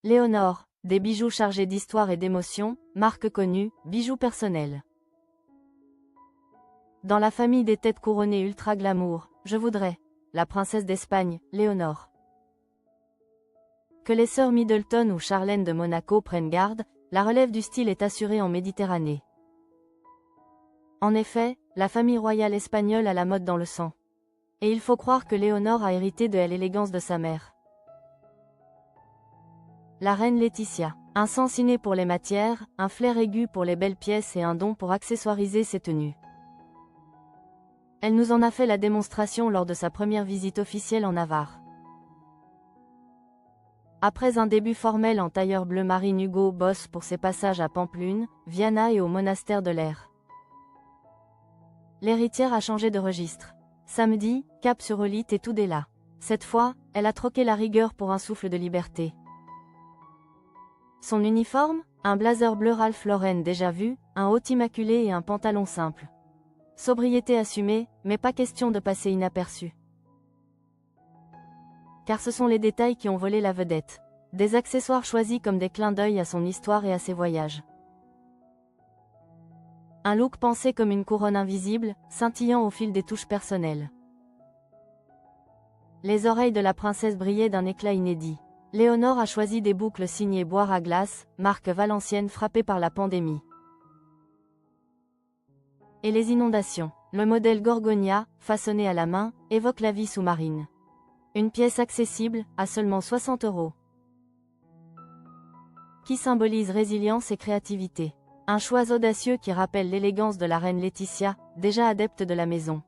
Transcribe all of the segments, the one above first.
Léonore, des bijoux chargés d'histoire et d'émotion, marque connue, bijoux personnels. Dans la famille des têtes couronnées ultra glamour, je voudrais la princesse d'Espagne, Léonore. Que les sœurs Middleton ou Charlène de Monaco prennent garde, la relève du style est assurée en Méditerranée. En effet, la famille royale espagnole a la mode dans le sang. Et il faut croire que Léonore a hérité de l'élégance de sa mère. La reine Laetitia. Un sens inné pour les matières, un flair aigu pour les belles pièces et un don pour accessoiriser ses tenues. Elle nous en a fait la démonstration lors de sa première visite officielle en Navarre. Après un début formel en tailleur bleu marine, Hugo bosse pour ses passages à Pampelune, Viana et au monastère de l'Air. L'héritière a changé de registre. Samedi, cap sur Olite et Tudela. Cette fois, elle a troqué la rigueur pour un souffle de liberté. Son uniforme, un blazer bleu Ralph Lauren déjà vu, un haut immaculé et un pantalon simple. Sobriété assumée, mais pas question de passer inaperçu. Car ce sont les détails qui ont volé la vedette. Des accessoires choisis comme des clins d'œil à son histoire et à ses voyages. Un look pensé comme une couronne invisible, scintillant au fil des touches personnelles. Les oreilles de la princesse brillaient d'un éclat inédit. Léonore a choisi des boucles signées Boire à glace, marque valencienne frappée par la pandémie. Et les inondations. Le modèle Gorgonia, façonné à la main, évoque la vie sous-marine. Une pièce accessible, à seulement 60 €. Qui symbolise résilience et créativité. Un choix audacieux qui rappelle l'élégance de la reine Laetitia, déjà adepte de la maison.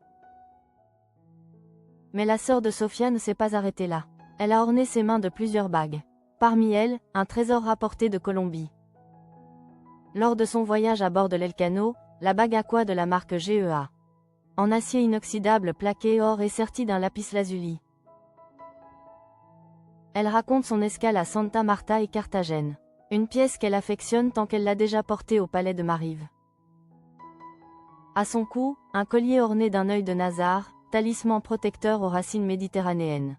Mais la sœur de Sofia ne s'est pas arrêtée là. Elle a orné ses mains de plusieurs bagues. Parmi elles, un trésor rapporté de Colombie. Lors de son voyage à bord de l'Elcano, la bague aqua de la marque GEA. En acier inoxydable plaqué or et serti d'un lapis-lazuli. Elle raconte son escale à Santa Marta et Carthagène. Une pièce qu'elle affectionne tant qu'elle l'a déjà portée au palais de Marive. À son cou, un collier orné d'un œil de Nazar, talisman protecteur aux racines méditerranéennes.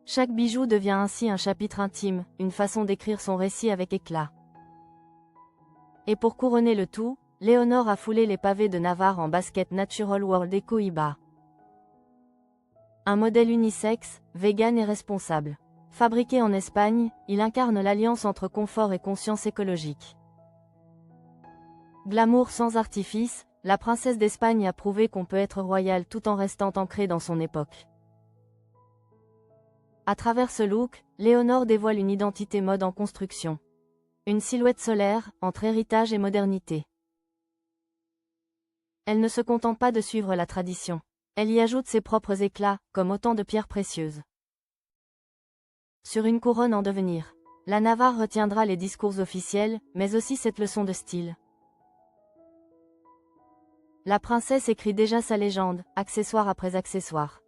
Chaque bijou devient ainsi un chapitre intime, une façon d'écrire son récit avec éclat. Et pour couronner le tout, Léonore a foulé les pavés de Navarre en basket Natural World Eco IBA. Un modèle unisexe, vegan et responsable. Fabriqué en Espagne, il incarne l'alliance entre confort et conscience écologique. Glamour sans artifice, la princesse d'Espagne a prouvé qu'on peut être royale tout en restant ancrée dans son époque. À travers ce look, Léonore dévoile une identité mode en construction. Une silhouette solaire, entre héritage et modernité. Elle ne se contente pas de suivre la tradition. Elle y ajoute ses propres éclats, comme autant de pierres précieuses. Sur une couronne en devenir. La Navarre retiendra les discours officiels, mais aussi cette leçon de style. La princesse écrit déjà sa légende, accessoire après accessoire.